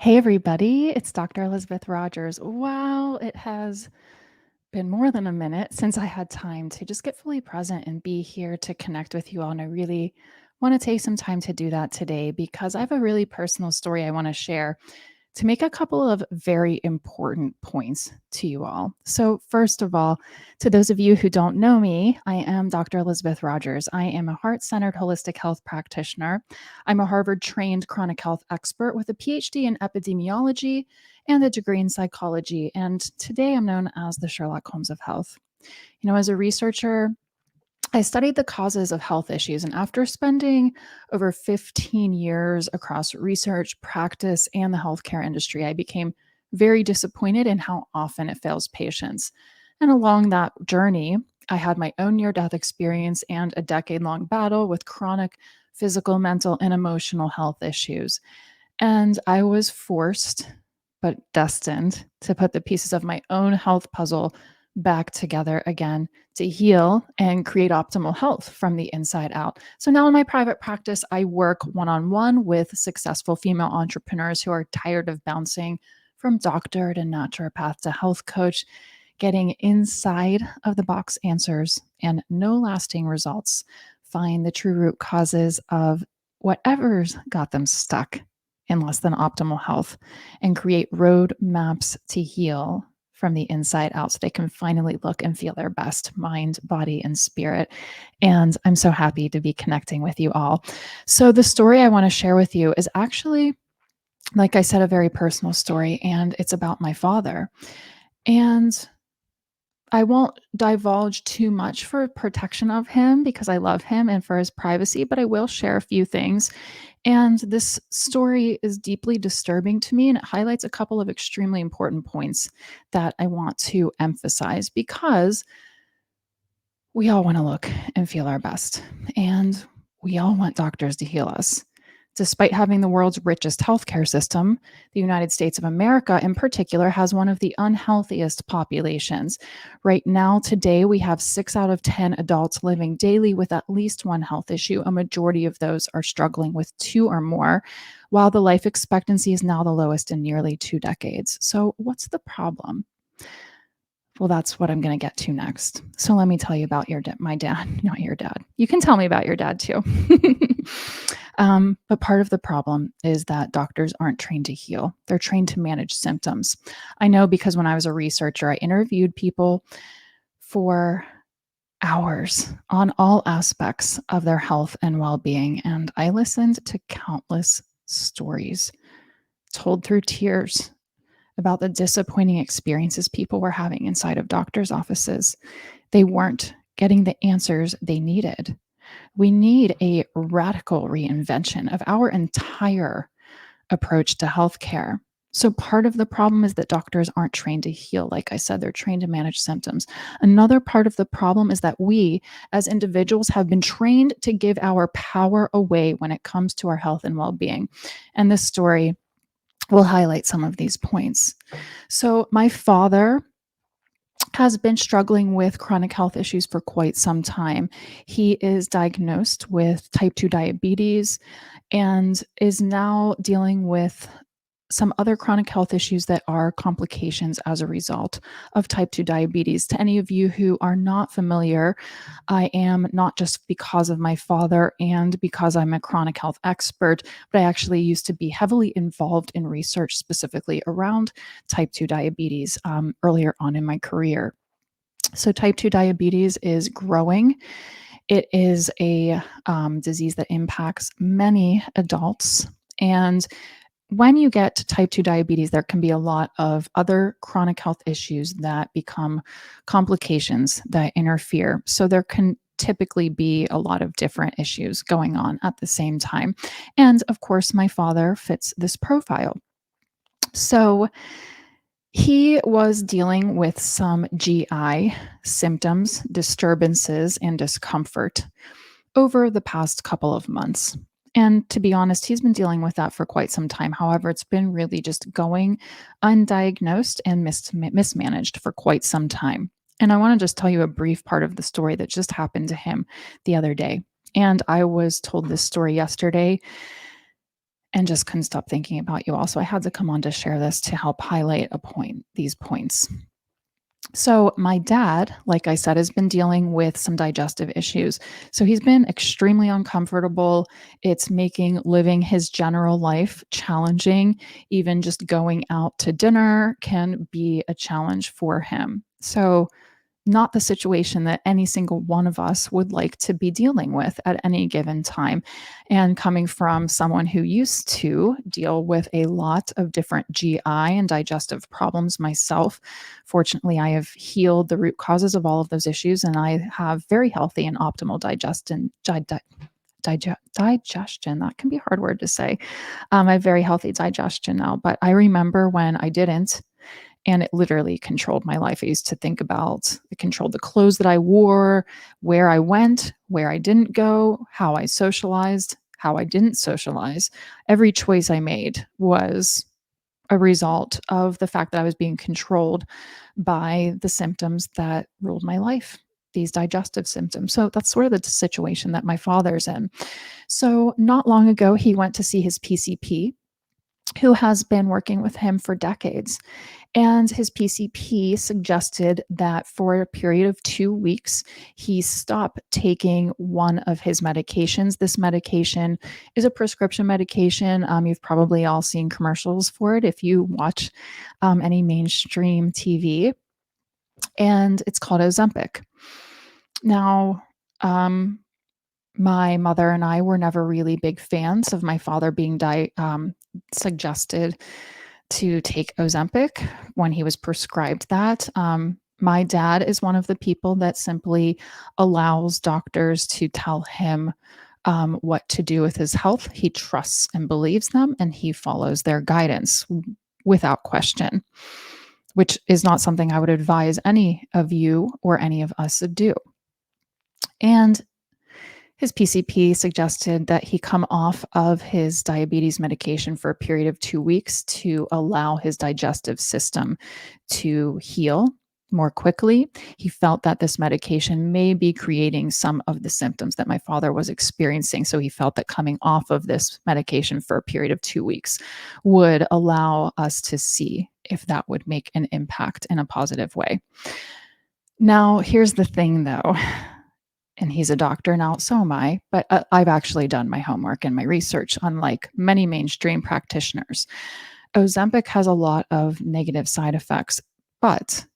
Hey, everybody, it's Dr. Elizabeth Rogers. Wow, it has been more than a minute since I had time to just get fully present and be here to connect with you all. And I really want to take some time to do that today because I have a really personal story I want to share to make a couple of very important points to you all. So, first of all, to those of you who don't know me, I am Dr. Elizabeth Rogers. I am a heart centered holistic health practitioner. I'm a Harvard trained chronic health expert with a PhD in epidemiology and a degree in psychology. And today I'm known as the Sherlock Holmes of health. As a researcher, I studied the causes of health issues, and after spending over 15 years across research, practice, and the healthcare industry, I became very disappointed in how often it fails patients. And along that journey, I had my own near death experience and a decade long battle with chronic physical, mental, and emotional health issues. And I was forced, but destined, to put the pieces of my own health puzzle back together again to heal and create optimal health from the inside out. So now in my private practice, I work one on one with successful female entrepreneurs who are tired of bouncing from doctor to naturopath to health coach, getting inside of the box answers and no lasting results. Find the true root causes of whatever's got them stuck in less than optimal health and create road maps to heal from the inside out so they can finally look and feel their best mind, body, and spirit. And I'm so happy to be connecting with you all. So, the story I want to share with you is actually, like I said, a very personal story, and it's about my father. And I won't divulge too much for protection of him because I love him and for his privacy, but I will share a few things. And this story is deeply disturbing to me, and it highlights a couple of extremely important points that I want to emphasize because we all want to look and feel our best, and we all want doctors to heal us. Despite having the world's richest healthcare system, the United States of America in particular has one of the unhealthiest populations. Right now, today, we have 6 out of 10 adults living daily with at least one health issue. A majority of those are struggling with two or more, while the life expectancy is now the lowest in nearly 2 decades. So, what's the problem? Well, that's what I'm going to get to next. So let me tell you about my dad, not your dad. You can tell me about your dad too. But part of the problem is that doctors aren't trained to heal. They're trained to manage symptoms. I know because when I was a researcher, I interviewed people for hours on all aspects of their health and well-being. And I listened to countless stories told through tears about the disappointing experiences people were having inside of doctors' offices. They weren't getting the answers they needed. We need a radical reinvention of our entire approach to healthcare. So, part of the problem is that doctors aren't trained to heal. Like I said, they're trained to manage symptoms. Another part of the problem is that we, as individuals, have been trained to give our power away when it comes to our health and well being. And this story will highlight some of these points. So, my father has been struggling with chronic health issues for quite some time. He is diagnosed with type 2 diabetes and is now dealing with some other chronic health issues that are complications as a result of type 2 diabetes. To any of you who are not familiar, I am not just because of my father and because I'm a chronic health expert, but I actually used to be heavily involved in research specifically around type 2 diabetes earlier on in my career. So, type 2 diabetes is growing. It is a disease that impacts many adults. And when you get to type 2 diabetes, there can be a lot of other chronic health issues that become complications that interfere. So there can typically be a lot of different issues going on at the same time. And of course, my father fits this profile. So he was dealing with some GI symptoms, disturbances, and discomfort over the past couple of months. And to be honest, he's been dealing with that for quite some time. However, it's been really just going undiagnosed and mismanaged for quite some time. And I want to just tell you a brief part of the story that just happened to him the other day. And I was told this story yesterday. and just couldn't stop thinking about you all. So I had to come on to share this to help highlight these points. So, my dad, like I said, has been dealing with some digestive issues. So, he's been extremely uncomfortable. It's making living his general life challenging. Even just going out to dinner can be a challenge for him. So, not the situation that any single one of us would like to be dealing with at any given time. And coming from someone who used to deal with a lot of different GI and digestive problems myself, fortunately, I have healed the root causes of all of those issues, and I have very healthy and optimal digestion. That can be a hard word to say. I have very healthy digestion now, but I remember when I didn't, and it literally controlled my life. I used to think about it controlled the clothes that I wore, where I went, where I didn't go, how I socialized, how I didn't socialize. Every choice I made was a result of the fact that I was being controlled by the symptoms that ruled my life, these digestive symptoms. So that's sort of the situation that my father's in. So not long ago, he went to see his PCP, who has been working with him for decades. And his PCP suggested that for a period of 2 weeks, he stop taking one of his medications. This medication is a prescription medication. You've probably all seen commercials for it if you watch any mainstream TV, and it's called Ozempic. Now, my mother and I were never really big fans of my father being suggested to take Ozempic when he was prescribed that. My dad is one of the people that simply allows doctors to tell him what to do with his health. He trusts and believes them, and he follows their guidance without question, which is not something I would advise any of you or any of us to do. And his PCP suggested that he come off of his diabetes medication for a period of 2 weeks to allow his digestive system to heal more quickly. He felt that this medication may be creating some of the symptoms that my father was experiencing. So he felt that coming off of this medication for a period of 2 weeks would allow us to see if that would make an impact in a positive way. Now, here's the thing though. And he's a doctor now, so am I, but I've actually done my homework and my research, unlike many mainstream practitioners. Ozempic has a lot of negative side effects, but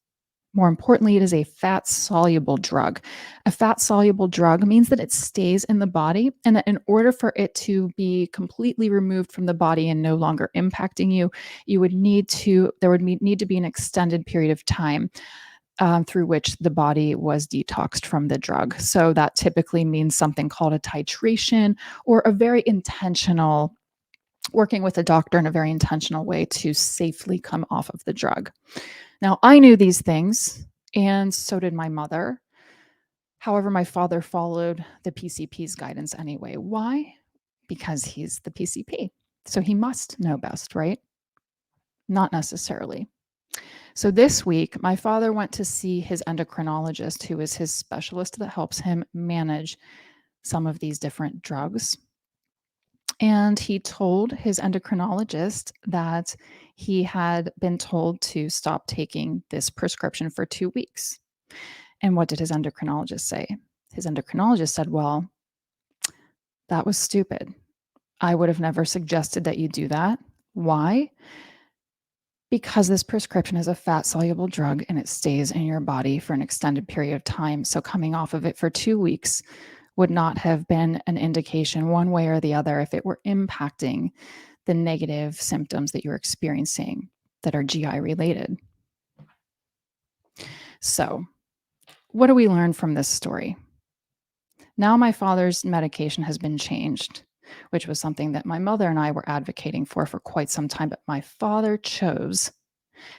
more importantly, it is a fat soluble drug. A fat soluble drug means that it stays in the body, and that in order for it to be completely removed from the body and no longer impacting you, there would need to be an extended period of time through which the body was detoxed from the drug. So that typically means something called a titration, or a very intentional working with a doctor in a very intentional way to safely come off of the drug. Now, I knew these things, and so did my mother. However, my father followed the PCP's guidance anyway. Why? Because he's the PCP. So he must know best, right? Not necessarily. So this week, my father went to see his endocrinologist, who is his specialist that helps him manage some of these different drugs. And he told his endocrinologist that he had been told to stop taking this prescription for 2 weeks. And what did his endocrinologist say? His endocrinologist said, well, that was stupid. I would have never suggested that you do that. Why? Because this prescription is a fat soluble drug and it stays in your body for an extended period of time. So coming off of it for 2 weeks would not have been an indication one way or the other if it were impacting the negative symptoms that you're experiencing that are GI related. So, what do we learn from this story? Now my father's medication has been changed, which was something that my mother and I were advocating for quite some time, but my father chose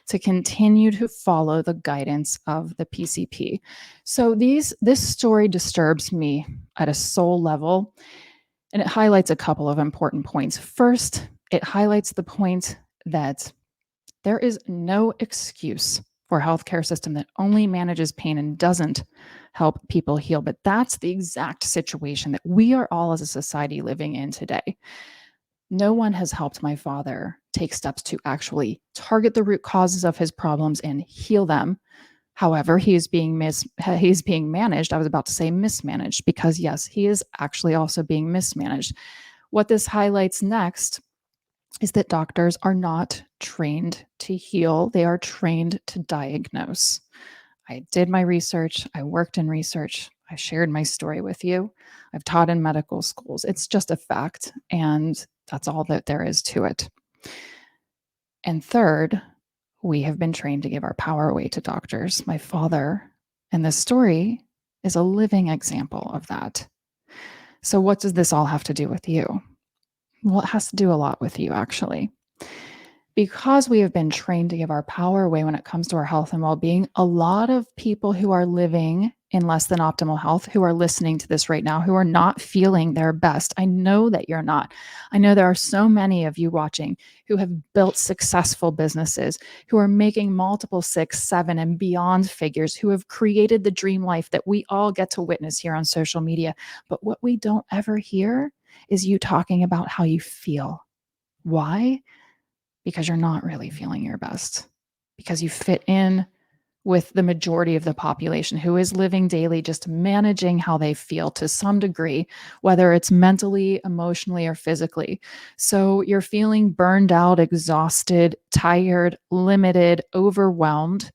to continue to follow the guidance of the PCP. So this story disturbs me at a soul level, and it highlights a couple of important points. First, it highlights the point that there is no excuse for a healthcare system that only manages pain and doesn't help people heal. But that's the exact situation that we are all as a society living in today. No one has helped my father take steps to actually target the root causes of his problems and heal them. However, he's being managed. I was about to say mismanaged because yes, he is actually also being mismanaged. What this highlights next is that doctors are not trained to heal, they are trained to diagnose. I did my research, I worked in research, I shared my story with you. I've taught in medical schools. It's just a fact, and that's all that there is to it. And third, we have been trained to give our power away to doctors. My father in this story is a living example of that. So, what does this all have to do with you? Well, it has to do a lot with you, actually. Because we have been trained to give our power away when it comes to our health and well being, a lot of people who are living in less than optimal health, who are listening to this right now, who are not feeling their best. I know that you're not. I know there are so many of you watching who have built successful businesses, who are making multiple 6, 7, and beyond figures, who have created the dream life that we all get to witness here on social media. But what we don't ever hear is you talking about how you feel. Why? Because you're not really feeling your best, because you fit in with the majority of the population who is living daily just managing how they feel to some degree, whether it's mentally, emotionally, or physically. So you're feeling burned out, exhausted, tired, limited, overwhelmed.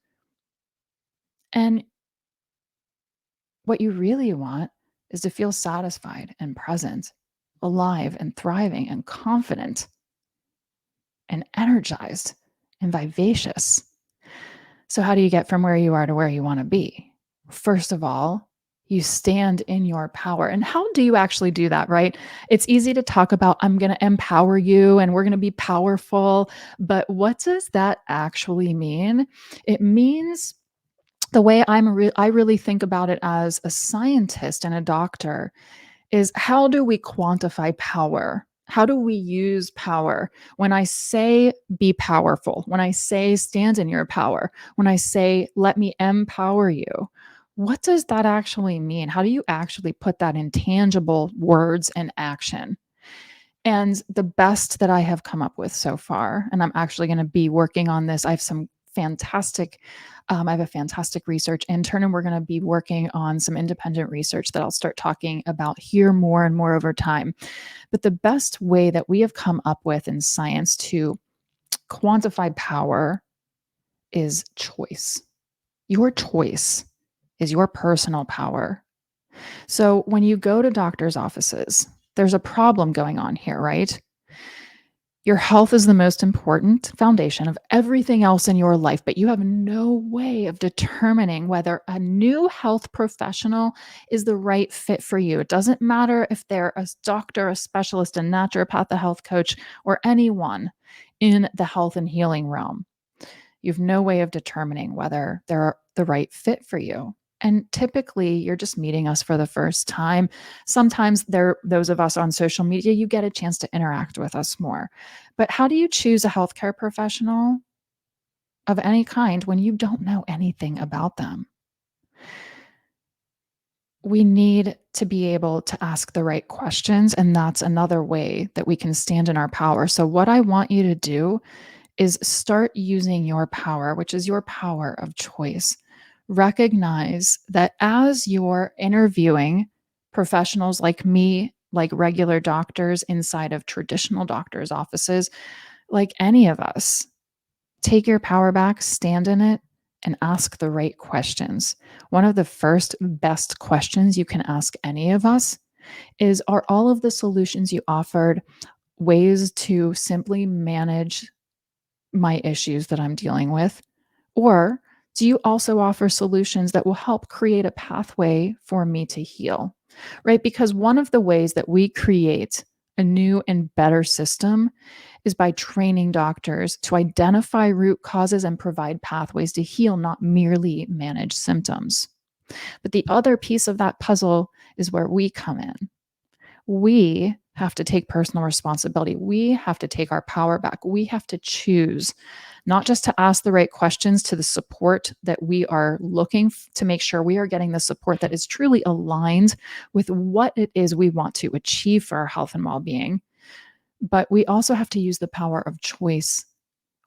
And what you really want is to feel satisfied and present, alive and thriving and confident and energized and vivacious. So, how do you get from where you are to where you want to be? First of all, you stand in your power. And how do you actually do that, right? It's easy to talk about, I'm going to empower you and we're going to be powerful. But what does that actually mean? It means the way I really think about it as a scientist and a doctor is how do we quantify power? How do we use power? When I say be powerful, when I say stand in your power, when I say let me empower you, what does that actually mean? How do you actually put that in tangible words and action? And the best that I have come up with so far, and I'm actually going to be working on this. I have some fantastic, I have a fantastic research intern, and we're going to be working on some independent research that I'll start talking about here more and more over time. But the best way that we have come up with in science to quantify power is choice. Your choice is your personal power. So when you go to doctor's offices, there's a problem going on here, right? Your health is the most important foundation of everything else in your life, but you have no way of determining whether a new health professional is the right fit for you. It doesn't matter if they're a doctor, a specialist, a naturopath, a health coach, or anyone in the health and healing realm. You have no way of determining whether they're the right fit for you. And typically, you're just meeting us for the first time. Sometimes those of us on social media, you get a chance to interact with us more. But how do you choose a healthcare professional of any kind when you don't know anything about them? We need to be able to ask the right questions, and that's another way that we can stand in our power. So, what I want you to do is start using your power, which is your power of choice. Recognize that as you're interviewing professionals like me, like regular doctors inside of traditional doctors' offices, like any of us, take your power back, stand in it, and ask the right questions. One of the first best questions you can ask any of us is, are all of the solutions you offered ways to simply manage my issues that I'm dealing with? Or do you also offer solutions that will help create a pathway for me to heal? Right? Because one of the ways that we create a new and better system is by training doctors to identify root causes and provide pathways to heal, not merely manage symptoms. But the other piece of that puzzle is where we come in. We have to take personal responsibility. We have to take our power back. We have to choose not just to ask the right questions to the support that we are looking to make sure we are getting the support that is truly aligned with what it is we want to achieve for our health and well being, But we also have to use the power of choice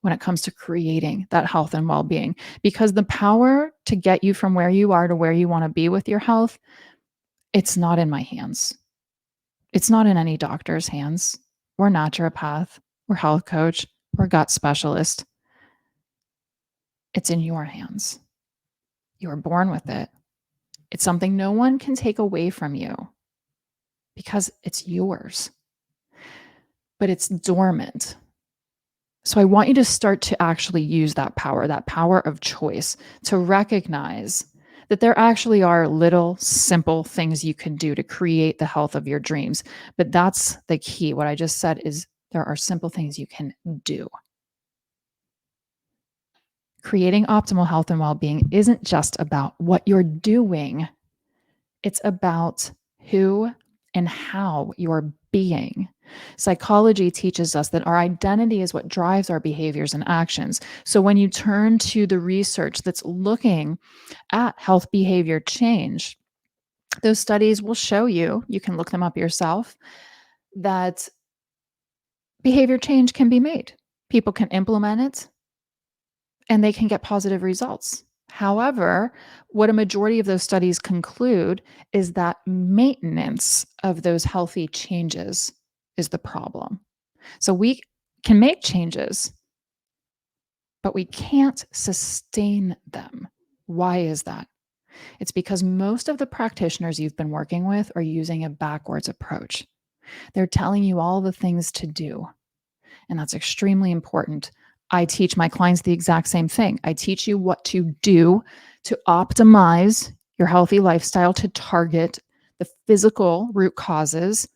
when it comes to creating that health and well being, because the power to get you from where you are to where you want to be with your health, it's not in my hands. It's not in any doctor's hands or naturopath or health coach or gut specialist. It's in your hands. You were born with it. It's something no one can take away from you because it's yours, but it's dormant. So I want you to start to actually use that power of choice, to recognize that there actually are little simple things you can do to create the health of your dreams. But that's the key. What I just said is there are simple things you can do. Creating optimal health and well being isn't just about what you're doing, it's about who and how you're being. Psychology teaches us that our identity is what drives our behaviors and actions. So when you turn to the research that's looking at health behavior change, those studies will show you, you can look them up yourself, that behavior change can be made. People can implement it and they can get positive results. However, what a majority of those studies conclude is that maintenance of those healthy changes is the problem. So we can make changes, but we can't sustain them. Why is that? It's because most of the practitioners you've been working with are using a backwards approach. They're telling you all the things to do, and that's extremely important. I teach my clients the exact same thing. I teach you what to do to optimize your healthy lifestyle, to target the physical root causes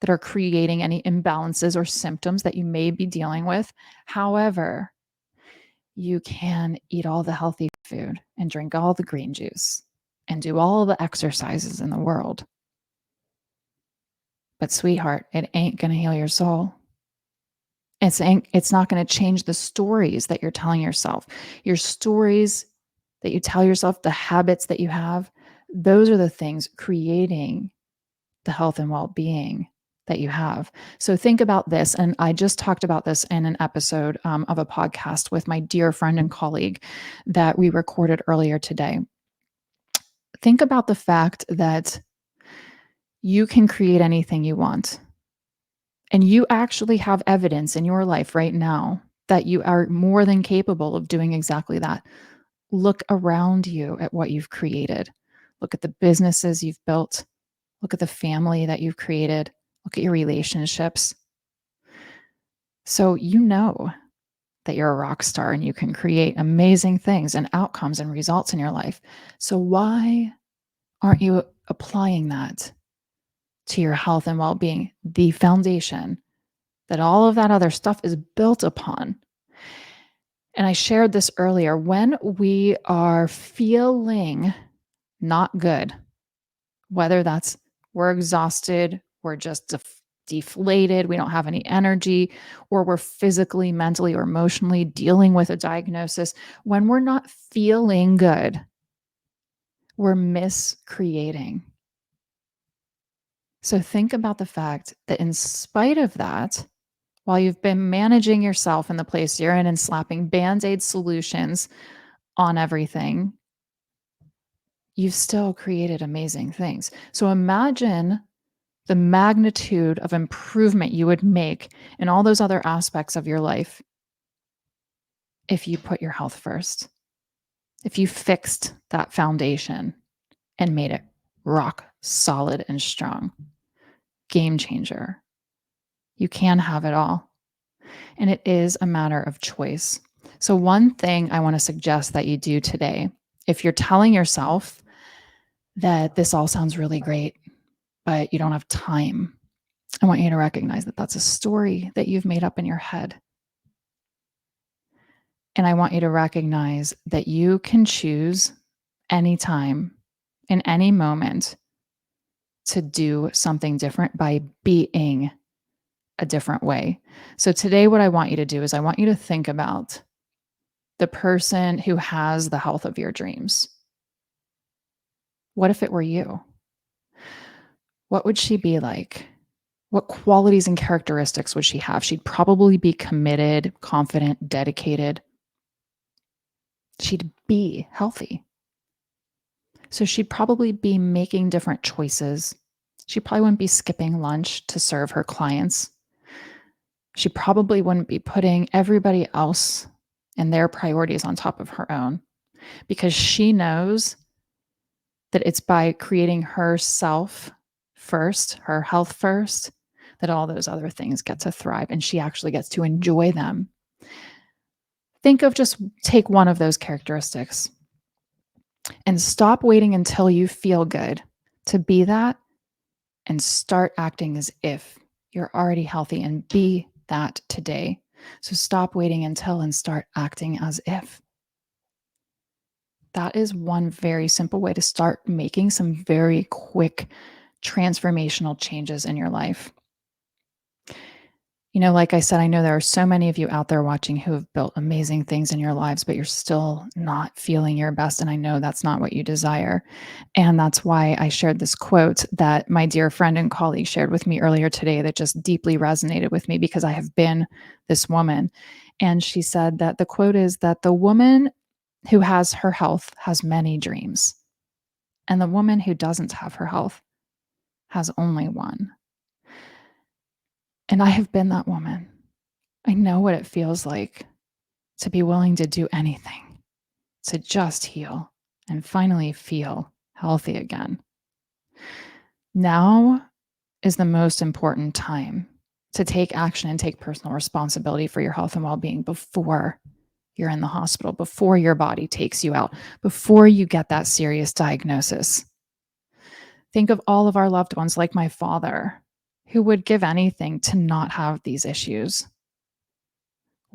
that are creating any imbalances or symptoms that you may be dealing with. However, you can eat all the healthy food and drink all the green juice and do all the exercises in the world. But sweetheart, it ain't going to heal your soul. It's not going to change the stories that you're telling yourself. Your stories that you tell yourself, the habits that you have, those are the things creating the health and well-being that you have. So think about this. And I just talked about this in an episode of a podcast with my dear friend and colleague that we recorded earlier today. Think about the fact that you can create anything you want. And you actually have evidence in your life right now that you are more than capable of doing exactly that. Look around you at what you've created. Look at the businesses you've built. Look at the family that you've created. Look at your relationships. So you know that you're a rock star and you can create amazing things and outcomes and results in your life. So why aren't you applying that to your health and well-being, the foundation that all of that other stuff is built upon? And I shared this earlier. When we are feeling not good, whether that's we're exhausted, we're just deflated, we don't have any energy, or we're physically, mentally, or emotionally dealing with a diagnosis, when we're not feeling good, we're miscreating. So think about the fact that in spite of that, while you've been managing yourself in the place you're in and slapping band-aid solutions on everything, you've still created amazing things. So imagine the magnitude of improvement you would make in all those other aspects of your life if you put your health first, if you fixed that foundation and made it rock solid and strong. Game changer. You can have it all. And it is a matter of choice. So, one thing I want to suggest that you do today, if you're telling yourself that this all sounds really great, but you don't have time, I want you to recognize that that's a story that you've made up in your head. And I want you to recognize that you can choose anytime, in any moment, to do something different by being a different way. So today, what I want you to do is I want you to think about the person who has the health of your dreams. What if it were you? What would she be like? What qualities and characteristics would she have? She'd probably be committed, confident, dedicated. She'd be healthy. So she'd probably be making different choices. She probably wouldn't be skipping lunch to serve her clients. She probably wouldn't be putting everybody else and their priorities on top of her own because she knows that it's by creating herself first, her health first, that all those other things get to thrive and she actually gets to enjoy them. Think of just take one of those characteristics and stop waiting until you feel good to be that and start acting as if you're already healthy and be that today. So stop waiting until and start acting as if. That is one very simple way to start making some very quick transformational changes in your life. You know, like I said, I know there are so many of you out there watching who have built amazing things in your lives, but you're still not feeling your best. And I know that's not what you desire. And that's why I shared this quote that my dear friend and colleague shared with me earlier today that just deeply resonated with me because I have been this woman. And she said that the quote is that the woman who has her health has many dreams, and the woman who doesn't have her health has only one. And I have been that woman. I know what it feels like to be willing to do anything, to just heal and finally feel healthy again. Now is the most important time to take action and take personal responsibility for your health and well being before you're in the hospital, before your body takes you out, before you get that serious diagnosis. Think of all of our loved ones, like my father, who would give anything to not have these issues.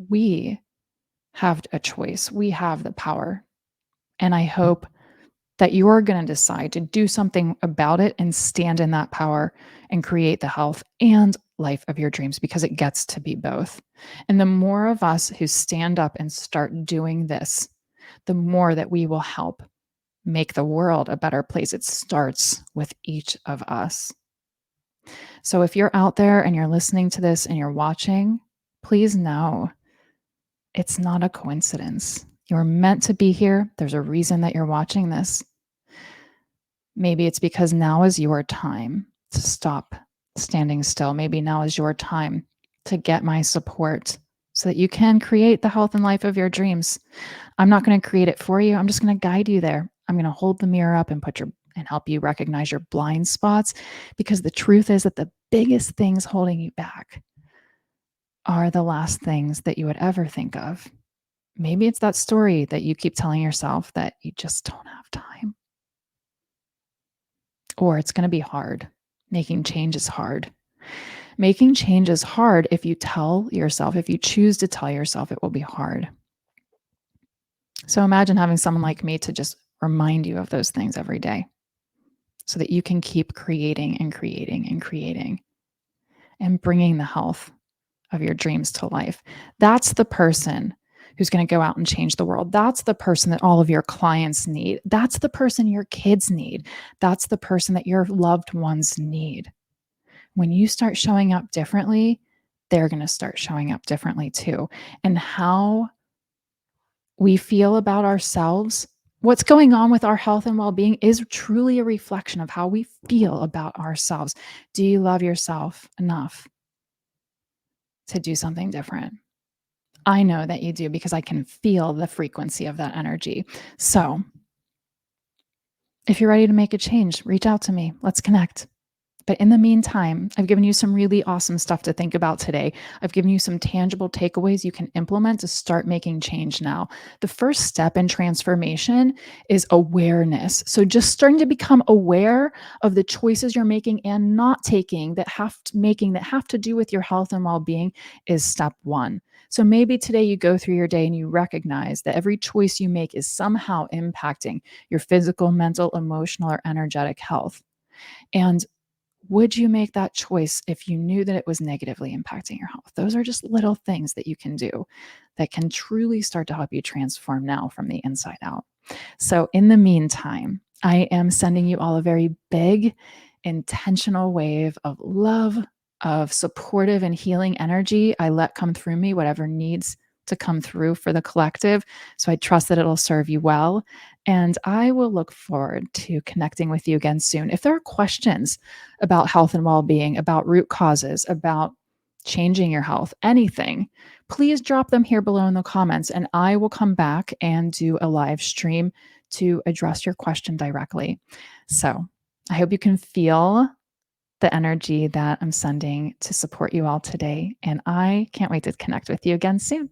We have a choice, we have the power. And I hope that you're going to decide to do something about it and stand in that power and create the health and life of your dreams because it gets to be both. And the more of us who stand up and start doing this, the more that we will help make the world a better place. It starts with each of us. So if you're out there and you're listening to this and you're watching, please know it's not a coincidence. You're meant to be here. There's a reason that you're watching this. Maybe it's because now is your time to stop standing still. Maybe now is your time to get my support so that you can create the health and life of your dreams. I'm not going to create it for you. I'm just going to guide you there. I'm going to hold the mirror up and help you recognize your blind spots because the truth is that the biggest things holding you back are the last things that you would ever think of. Maybe it's that story that you keep telling yourself that you just don't have time. Or it's going to be hard. Making change is hard. Making change is hard if you tell yourself, if you choose to tell yourself it will be hard. So imagine having someone like me to just remind you of those things every day so that you can keep creating and creating and creating and bringing the health of your dreams to life. That's the person who's going to go out and change the world. That's the person that all of your clients need. That's the person your kids need. That's the person that your loved ones need. When you start showing up differently, they're going to start showing up differently too. And how we feel about ourselves, what's going on with our health and well being is truly a reflection of how we feel about ourselves. Do you love yourself enough to do something different? I know that you do because I can feel the frequency of that energy. So, if you're ready to make a change, reach out to me. Let's connect. But in the meantime, I've given you some really awesome stuff to think about today. I've given you some tangible takeaways you can implement to start making change now. The first step in transformation is awareness. So just starting to become aware of the choices you're making and not taking that have to do with your health and well-being is step one. So maybe today you go through your day and you recognize that every choice you make is somehow impacting your physical, mental, emotional, or energetic health. And would you make that choice if you knew that it was negatively impacting your health? Those are just little things that you can do that can truly start to help you transform now from the inside out. So, in the meantime, I am sending you all a very big, intentional wave of love, of supportive and healing energy I let come through me, whatever needs to come through for the collective. So I trust that it'll serve you well. And I will look forward to connecting with you again soon. If there are questions about health and well being, about root causes, about changing your health, anything, please drop them here below in the comments and I will come back and do a live stream to address your question directly. So I hope you can feel the energy that I'm sending to support you all today. And I can't wait to connect with you again soon.